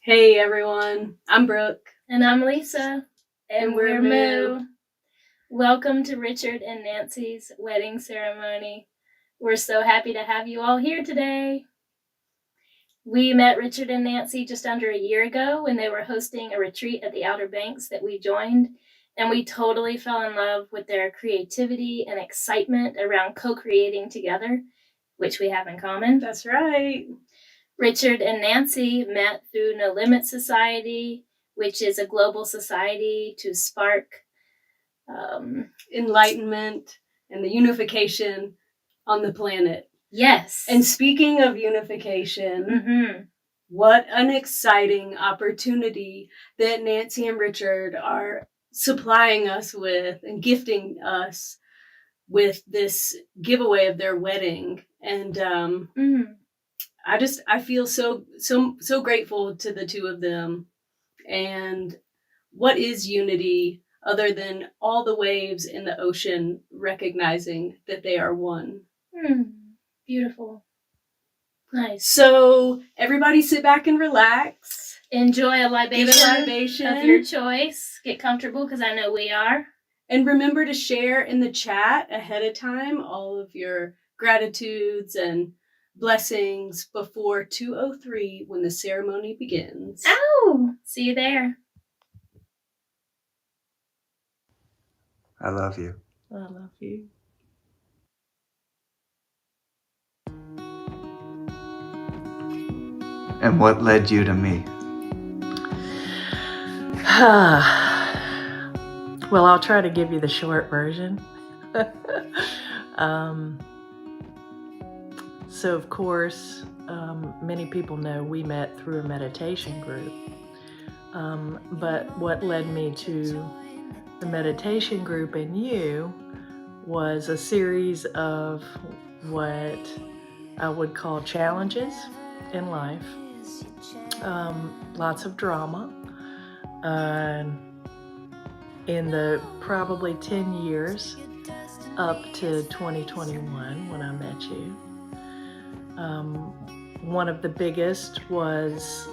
Hey everyone, I'm Brooke. And I'm Lisa. And we're Moo. Welcome to Richard and Nancy's wedding ceremony. We're so happy to have you all here today. We met Richard and Nancy just under a year ago when they were hosting a retreat at the Outer Banks that we joined, and we totally fell in love with their creativity and excitement around co-creating together, which we have in common. That's right. Richard and Nancy met through No Limit Society, which is a global society to spark enlightenment and the unification on the planet. Yes. And speaking of unification, what an exciting opportunity that Nancy and Richard are supplying us with and gifting us with this giveaway of their wedding. And I feel so grateful to the two of them. And what is unity other than all the waves in the ocean recognizing that they are one? Beautiful. Nice. So everybody sit back and relax. Enjoy a libation of your choice. Get comfortable because I know we are. And remember to share in the chat ahead of time all of your gratitudes and blessings before 2:03 when the ceremony begins. Oh, see you there. I love you. I love you. And what led you to me? Well, I'll try to give you the short version. So, of course, many people know we met through a meditation group. But what led me to the meditation group and you was a series of what I would call challenges in life. Lots of drama. In the probably 10 years up to 2021 when I met you. One of the biggest was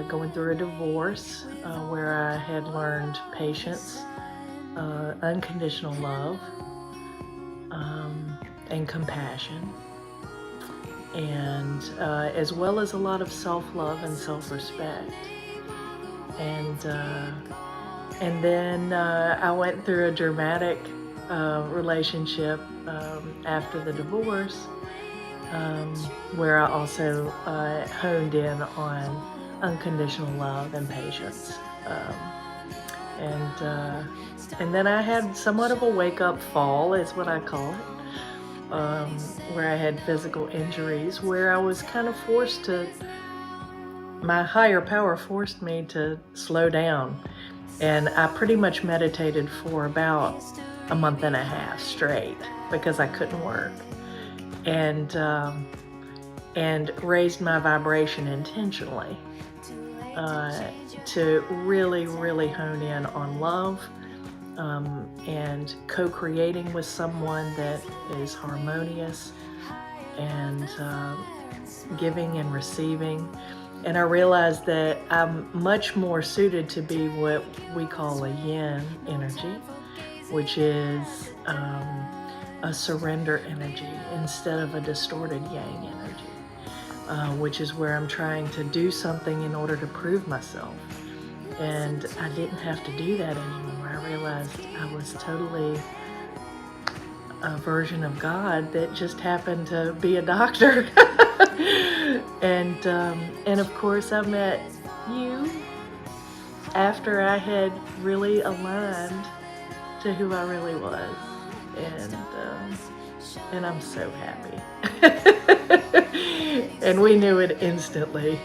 going through a divorce where I had learned patience, unconditional love, and compassion, and as well as a lot of self-love and self-respect. And then I went through a dramatic relationship after the divorce, where I also honed in on unconditional love and patience. And then I had somewhat of a wake-up fall, is what I call it, where I had physical injuries, where I was kind of forced to, my higher power forced me to slow down. And I pretty much meditated for about a month and a half straight because I couldn't work, and raised my vibration intentionally to really, really hone in on love and co-creating with someone that is harmonious and giving and receiving. And I realized that I'm much more suited to be what we call a yin energy, which is a surrender energy instead of a distorted yang energy, which is where I'm trying to do something in order to prove myself. And I didn't have to do that anymore. I realized I was totally a version of God that just happened to be a doctor. And of course I met you after I had really aligned to who I really was, and I'm so happy. And we knew it instantly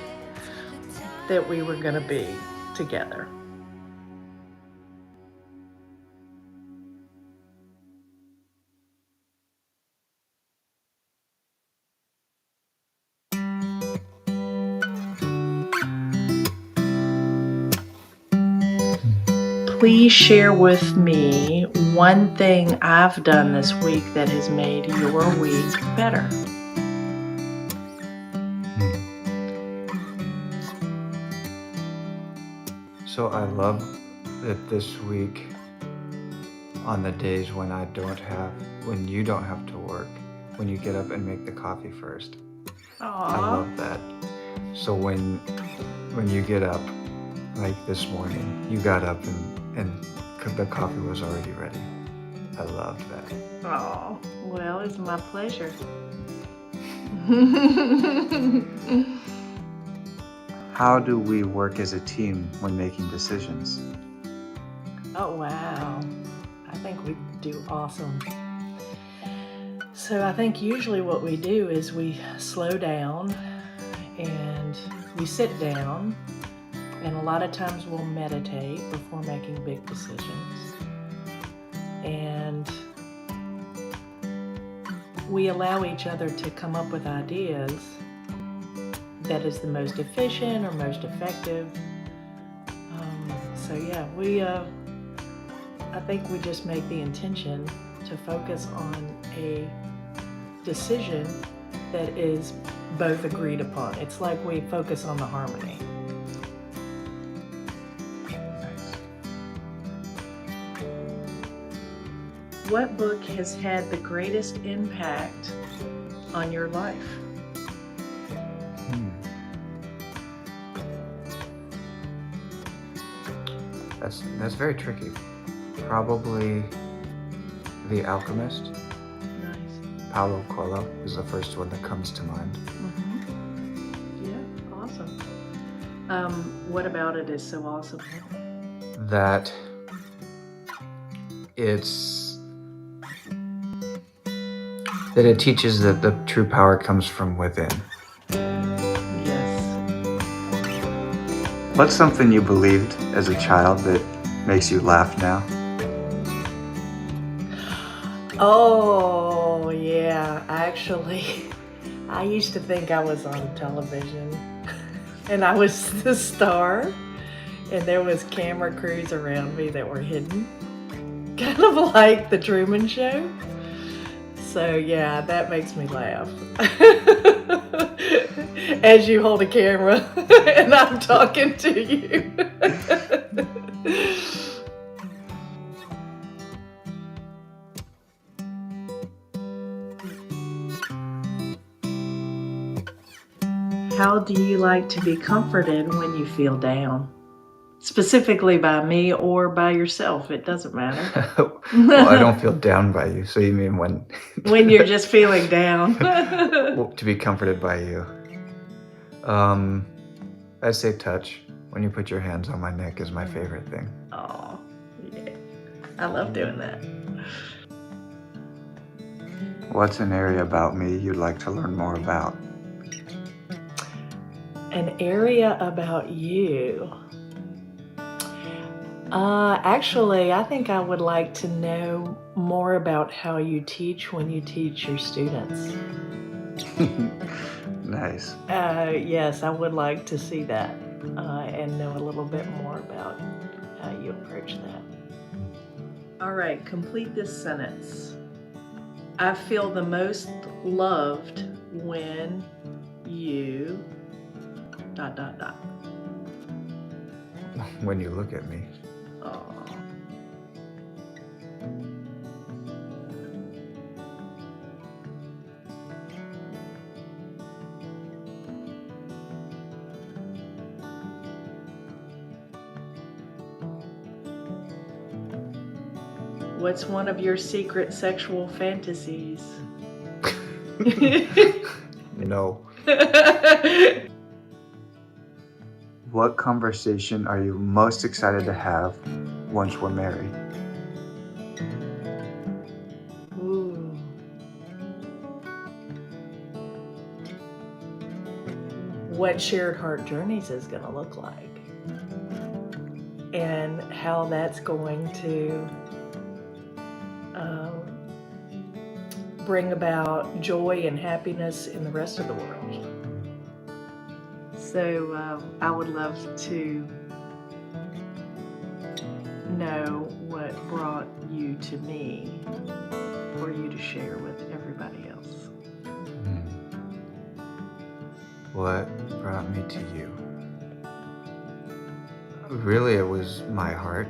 that we were going to be together. Please share with me one thing I've done this week that has made your week better. So I love that this week, on the days when when you don't have to work, when you get up and make the coffee first. I love that. So when you get up, like this morning, you got up and the coffee was already ready. I love that. Oh, well, it's my pleasure. How do we work as a team when making decisions? Oh, wow. I think we do awesome. So I think usually what we do is we slow down and we sit down, and a lot of times we'll meditate before making big decisions. And we allow each other to come up with ideas that is the most efficient or most effective. So yeah, I think we just make the intention to focus on a decision that is both agreed upon. It's like we focus on the harmony. What book has had the greatest impact on your life? That's very tricky. Probably The Alchemist. Nice. Paulo Coelho is the first one that comes to mind. Yeah, awesome. What about it is so awesome? That it teaches that the true power comes from within. Yes. What's something you believed as a child that makes you laugh now? Oh, yeah. Actually, I used to think I was on television and I was the star, and there was camera crews around me that were hidden. Kind of like the Truman Show. So yeah, that makes me laugh. As you hold a camera and I'm talking to you. How do you like to be comforted when you feel down? Specifically by me or by yourself, it doesn't matter. Well, I don't feel down by you, so you mean when... When you're just feeling down. Well, to be comforted by you. I'd say touch. When you put your hands on my neck is my favorite thing. Oh, yeah. I love doing that. What's an area about me you'd like to learn more about? An area about you. Actually, I think I would like to know more about how you teach when you teach your students. Nice. Yes, I would like to see that and know a little bit more about how you approach that. All right, complete this sentence. I feel the most loved when you... ... When you look at me. Oh. What's one of your secret sexual fantasies? No. What conversation are you most excited to have once we're married? Ooh. What shared heart journeys is going to look like, and how that's going to bring about joy and happiness in the rest of the world. So I would love to know what brought you to me for you to share with everybody else. What brought me to you? Really, it was my heart.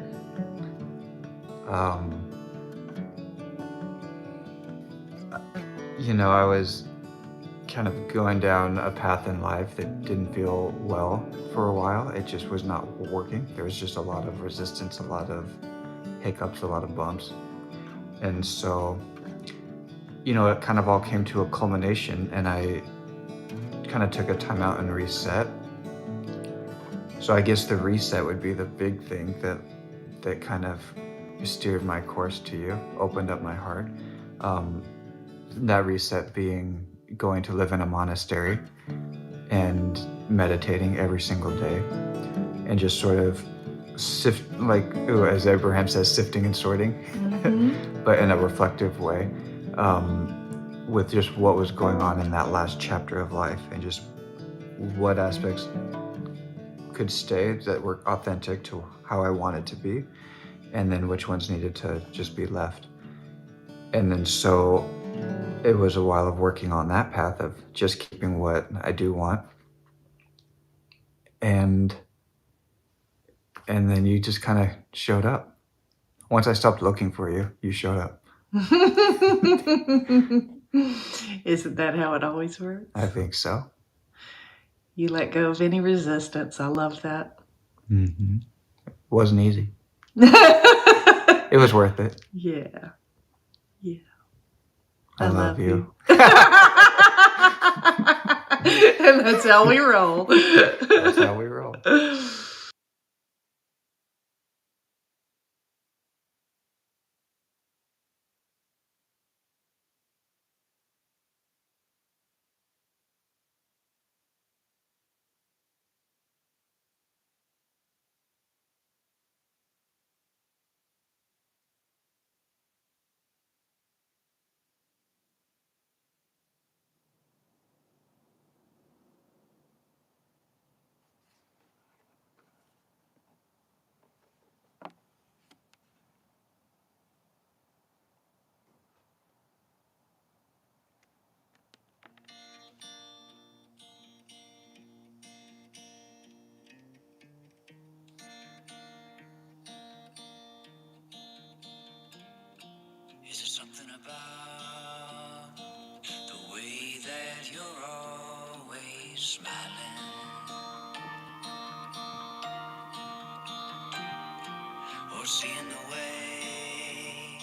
I was kind of going down a path in life that didn't feel well for a while. It just was not working. There was just a lot of resistance, a lot of hiccups, a lot of bumps. And so, it kind of all came to a culmination, and I kind of took a time out and reset. So I guess the reset would be the big thing that kind of steered my course to you, opened up my heart. That reset being going to live in a monastery and meditating every single day and just sort of as Abraham says, sifting and sorting, but in a reflective way, with just what was going on in that last chapter of life and just what aspects could stay that were authentic to how I wanted to be, and then which ones needed to just be left. And then so it was a while of working on that path of just keeping what I do want. And then you just kind of showed up. Once I stopped looking for you, you showed up. Isn't that how it always works? I think so. You let go of any resistance. I love that. Mm-hmm. It wasn't easy. It was worth it. Yeah. Yeah. I love you. And that's how we roll. That's how we roll. Is it something about the way that you're always smiling? Or seeing the way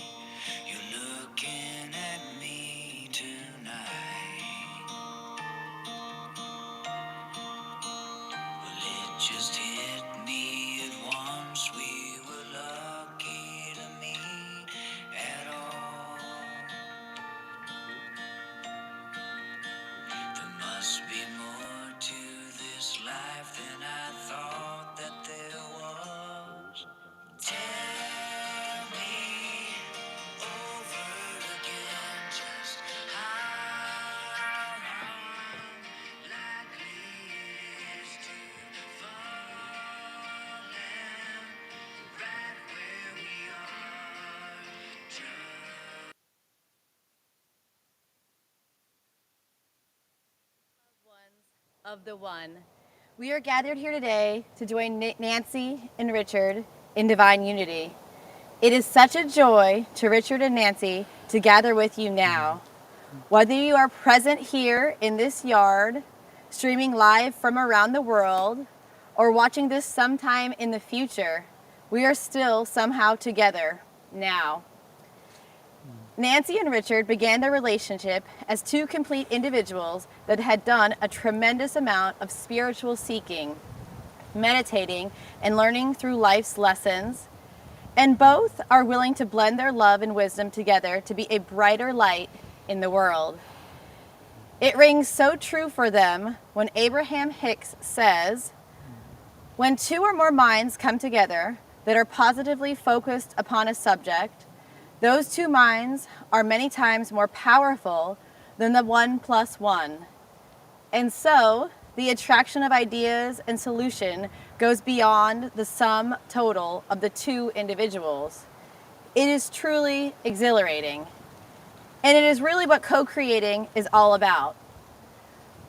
you're looking at me tonight? Well, it just hit me at once. We were lucky to meet at all. There must be more to this life than I thought that there was. Tell me over again just how likely it is to fall right where we are. Of the one. We are gathered here today to join Nancy and Richard in divine unity. It is such a joy to Richard and Nancy to gather with you now. Whether you are present here in this yard, streaming live from around the world, or watching this sometime in the future, we are still somehow together now. Nancy and Richard began their relationship as two complete individuals that had done a tremendous amount of spiritual seeking, meditating, and learning through life's lessons, and both are willing to blend their love and wisdom together to be a brighter light in the world. It rings so true for them when Abraham Hicks says, "When two or more minds come together that are positively focused upon a subject, those two minds are many times more powerful than the 1+1. And so, the attraction of ideas and solution goes beyond the sum total of the two individuals. It is truly exhilarating. And it is really what co-creating is all about.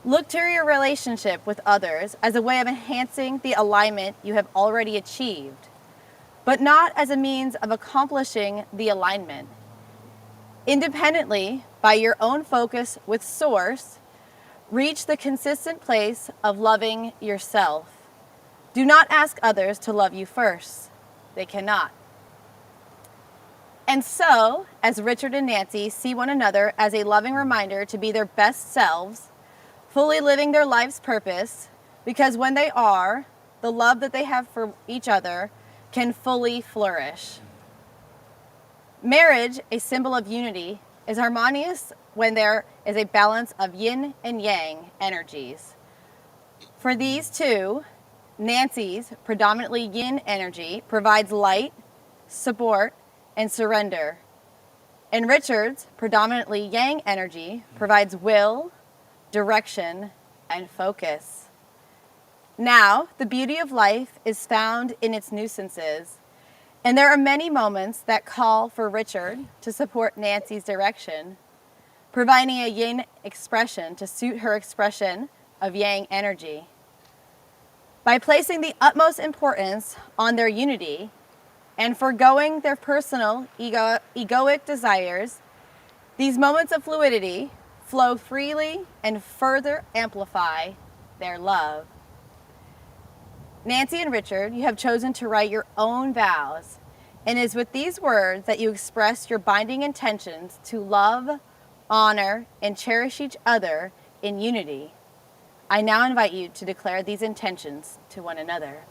Look to your relationship with others as a way of enhancing the alignment you have already achieved, but not as a means of accomplishing the alignment. Independently, by your own focus with Source, reach the consistent place of loving yourself. Do not ask others to love you first. They cannot. And so, as Richard and Nancy see one another as a loving reminder to be their best selves, fully living their life's purpose, because when they are, the love that they have for each other can fully flourish. Marriage, a symbol of unity, is harmonious when there is a balance of yin and yang energies. For these two, Nancy's predominantly yin energy provides light, support, and surrender. And Richard's predominantly yang energy provides will, direction, and focus. Now, the beauty of life is found in its nuisances, and there are many moments that call for Richard to support Nancy's direction, providing a yin expression to suit her expression of yang energy. By placing the utmost importance on their unity and forgoing their personal egoic desires, these moments of fluidity flow freely and further amplify their love. Nancy and Richard, you have chosen to write your own vows, and it is with these words that you express your binding intentions to love, honor, and cherish each other in unity. I now invite you to declare these intentions to one another.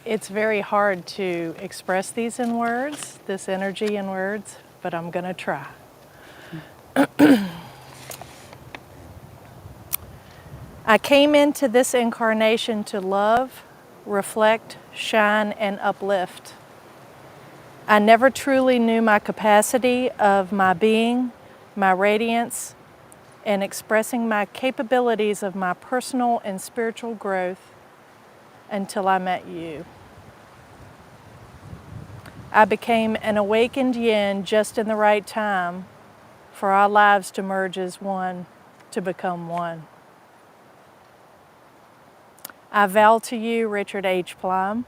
It's very hard to express these in words, this energy in words, but I'm going to try. I came into this incarnation to love, reflect, shine, and uplift. I never truly knew my capacity of my being, my radiance, and expressing my capabilities of my personal and spiritual growth until I met you. I became an awakened yin just in the right time for our lives to merge as one, to become one. I vow to you, Richard H. Plum,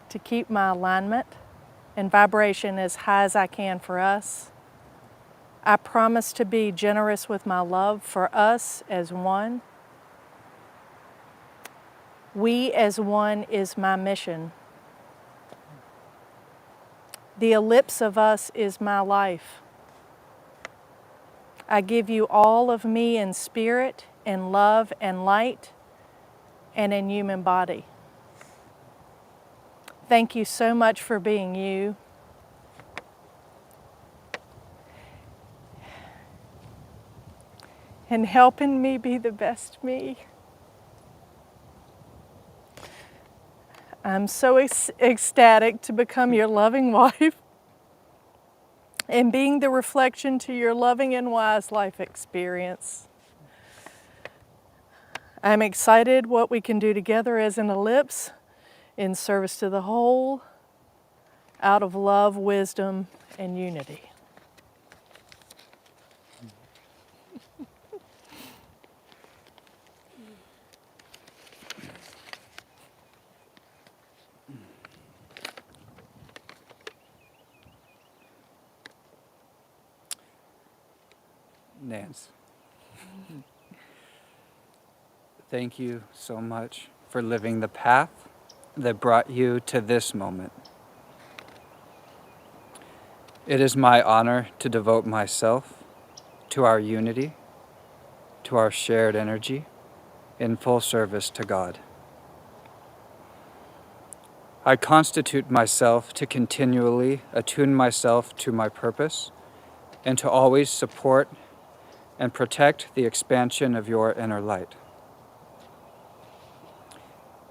to keep my alignment and vibration as high as I can for us. I promise to be generous with my love for us as one. We as one is my mission. The ellipse of us is my life. I give you all of me in spirit, in love and light, and in human body. Thank you so much for being you. And helping me be the best me. I'm so ecstatic to become your loving wife and being the reflection to your loving and wise life experience. I'm excited what we can do together as an ellipse in service to the whole, out of love, wisdom, and unity. Nance, thank you so much for living the path that brought you to this moment. It is my honor to devote myself to our unity, to our shared energy, in full service to God. I constitute myself to continually attune myself to my purpose and to always support and protect the expansion of your inner light.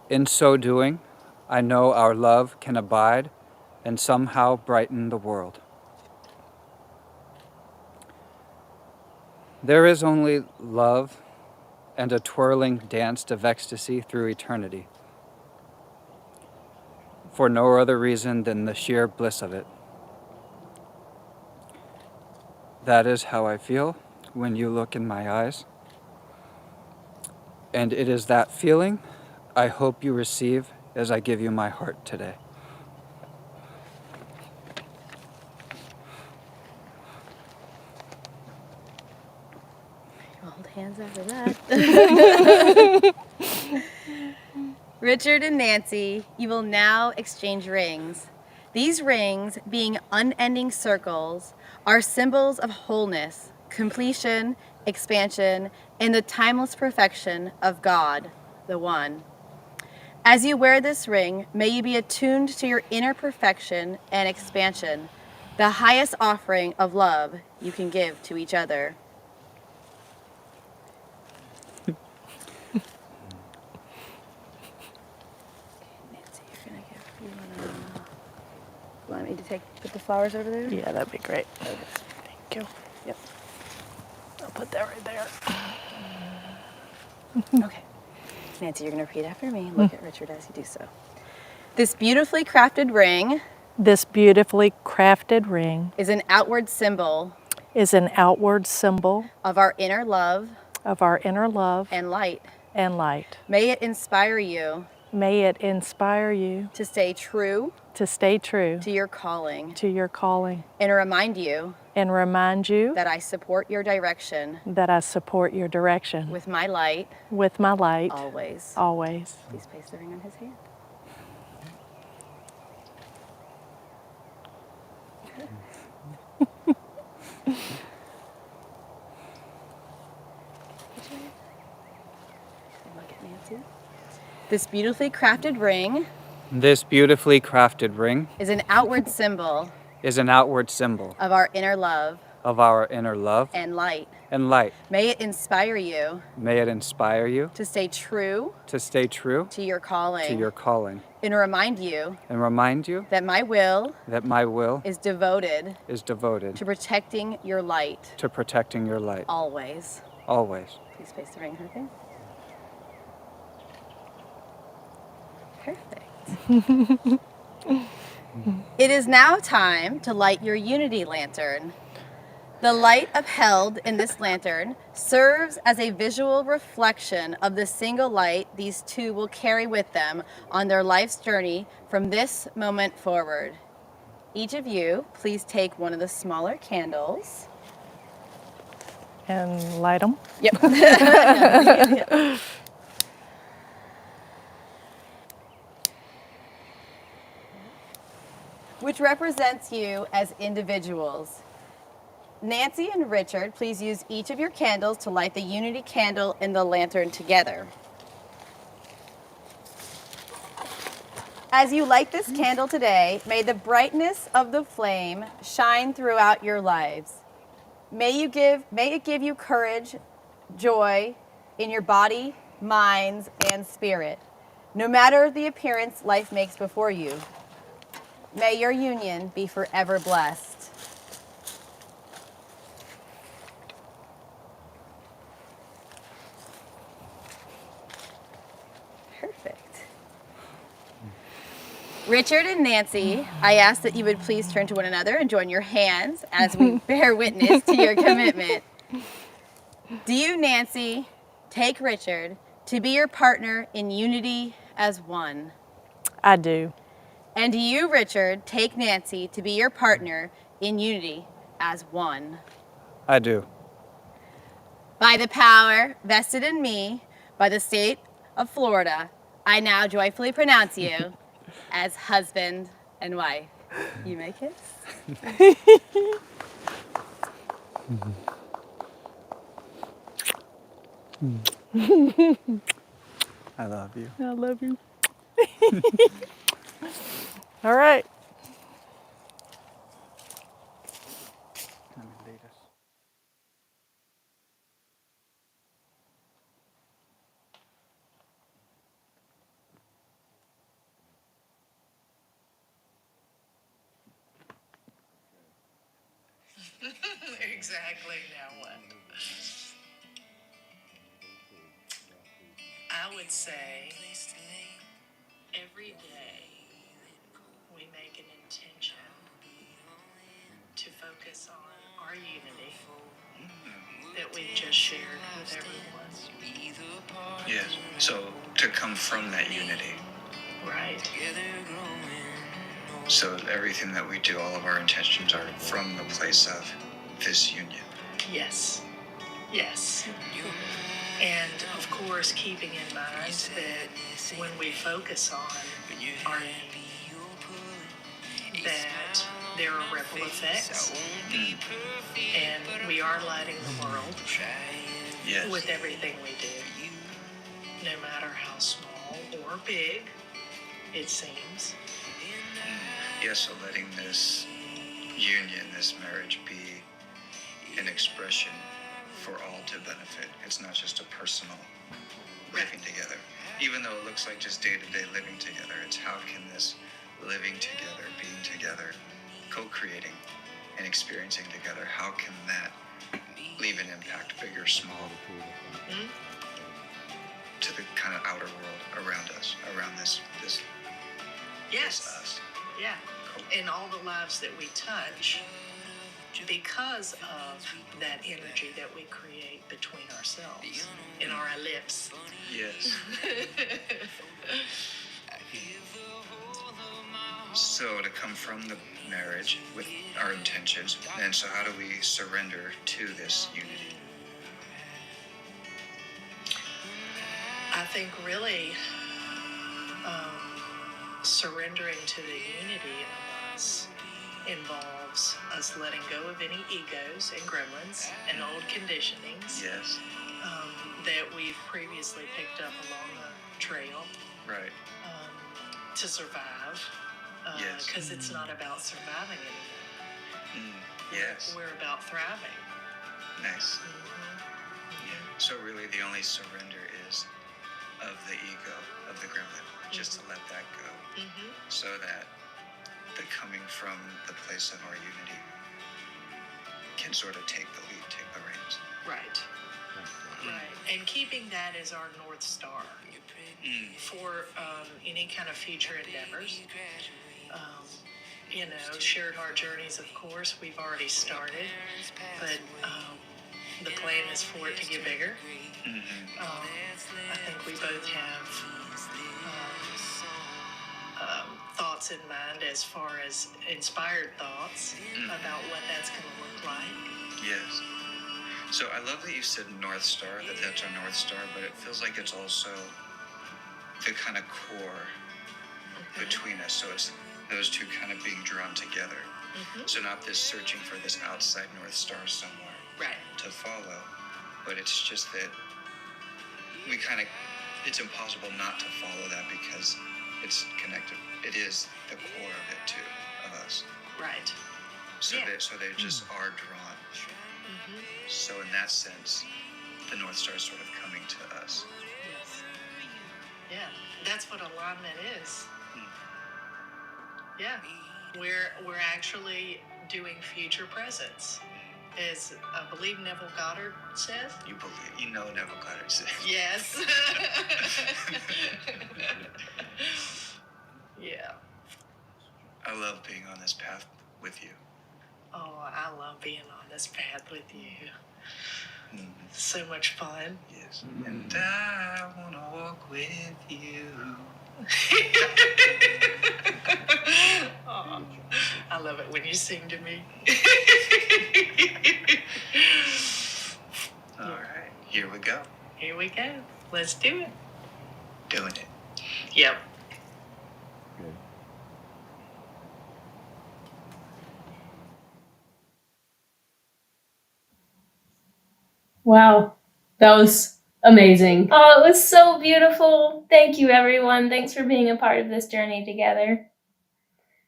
In so doing, I know our love can abide and somehow brighten the world. There is only love and a twirling dance of ecstasy through eternity. for no other reason than the sheer bliss of it. That is how I feel when you look in my eyes. And it is that feeling I hope you receive as I give you my heart today. Hold hands after that. Richard and Nancy, you will now exchange rings. These rings, being unending circles, are symbols of wholeness, completion, expansion, and the timeless perfection of God, the One. As you wear this ring, may you be attuned to your inner perfection and expansion, the highest offering of love you can give to each other. Nancy, you're gonna give. You want me to put the flowers over there? Yeah, that'd be great. Okay. Thank you. Yep. I'll put that right there. Okay. Nancy, you're gonna repeat after me. Look at Richard as you do so. This beautifully crafted ring This beautifully crafted ring is an outward symbol is an outward symbol of our inner love of our inner love and light. and light. May it inspire you May it inspire you to stay true to stay true to your calling to your calling and remind you and remind you that I support your direction that I support your direction with my light with my light always. always. Please place the ring on his hand. Look at Nancy. This beautifully crafted ring This beautifully crafted ring is an outward symbol is an outward symbol of our inner love of our inner love and light. and light. May it inspire you May it inspire you to stay true to stay true to your calling to your calling and remind you and remind you that my will that my will is devoted is devoted to protecting your light to protecting your light always. always. Please place the ring on her finger. Perfect. It is now time to light your unity lantern. The light upheld in this lantern serves as a visual reflection of the single light these two will carry with them on their life's journey from this moment forward. Each of you, please take one of the smaller candles. And light them. Yep. Which represents you as individuals. Nancy and Richard, please use each of your candles to light the unity candle in the lantern together. As you light this candle today, may the brightness of the flame shine throughout your lives. May it give you courage, joy in your body, minds, and spirit, no matter the appearance life makes before you. May your union be forever blessed. Perfect. Richard and Nancy, I ask that you would please turn to one another and join your hands as we bear witness to your commitment. Do you, Nancy, take Richard to be your partner in unity as one? I do. And do you, Richard, take Nancy to be your partner in unity as one? I do. By the power vested in me by the state of Florida, I now joyfully pronounce you as husband and wife. You may kiss. I love you. I love you. All right. Let me lead us. Exactly, now what? I would say every day focus on our unity that we've just shared with everyone. Yes. So to come from that unity. Right. So everything that we do, all of our intentions are from the place of this union. Yes. Yes. And of course, keeping in mind that when we focus on our unity, that there are ripple effects, and we are lighting the world Yes. with everything we do, no matter how small or big it seems. Yeah, so letting this union, this marriage be an expression for all to benefit. It's not just a personal living together. Even though it looks like just day-to-day living together, it's how can this living together, being together, co-creating and experiencing together, how can that leave an impact, big or small, to the kind of outer world around us, around this Yes. us. Yeah. In all the lives that we touch, because of that energy that we create between ourselves, in our lips. Yes. So to come from the marriage with our intentions, and so how do we surrender to this unity? I think really surrendering to the unity of us involves us letting go of any egos and gremlins and old conditionings Yes. that we've previously picked up along the trail Right. to survive. Yes. Because it's not about surviving anymore. Yes. We're about thriving. Nice. Yeah. So really the only surrender is of the ego, of the gremlin, just to let that go. So that the coming from the place of our unity can sort of take the lead, take the reins. Right. Right. And keeping that as our North Star for any kind of future endeavors. Shared heart journeys, of course, we've already started, but the plan is for it to get bigger. I think we both have thoughts in mind as far as inspired thoughts about what that's going to look like. Yes. So I love that you said North Star, that's our North Star, but it feels like it's also the kind of core between us. So it's those two kind of being drawn together. So not this searching for this outside North Star somewhere to follow, but it's just that it's impossible not to follow that because it's connected. It is the core of it too, of us. Right. So they just are drawn. So in that sense, the North Star is sort of coming to us. Yes. Yeah, that's what alignment is. Yeah, we're actually doing future presence, as I believe Neville Goddard says. You know Neville Goddard says. Yes. Yeah. I love being on this path with you. Oh, I love being on this path with you. So much fun. Yes. And I want to walk with you. Oh, I love it when you sing to me. All right, here we go. Here we go. Let's do it. Doing it. Yep. Wow, that was amazing. Oh, it was so beautiful. Thank you, everyone. Thanks for being a part of this journey together.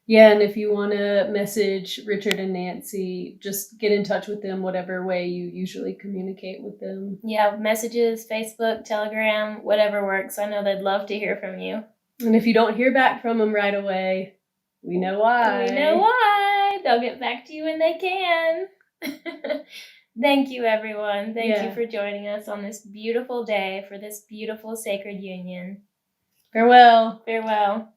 Yeah, and if you want to message Richard and Nancy, just get in touch with them whatever way you usually communicate with them. Yeah, messages, Facebook, Telegram, whatever works. I know they'd love to hear from you. And if you don't hear back from them right away, we know why. We know why. They'll get back to you when they can. Thank you, everyone. Thank you for joining us on this beautiful day for this beautiful sacred union. Farewell. Farewell.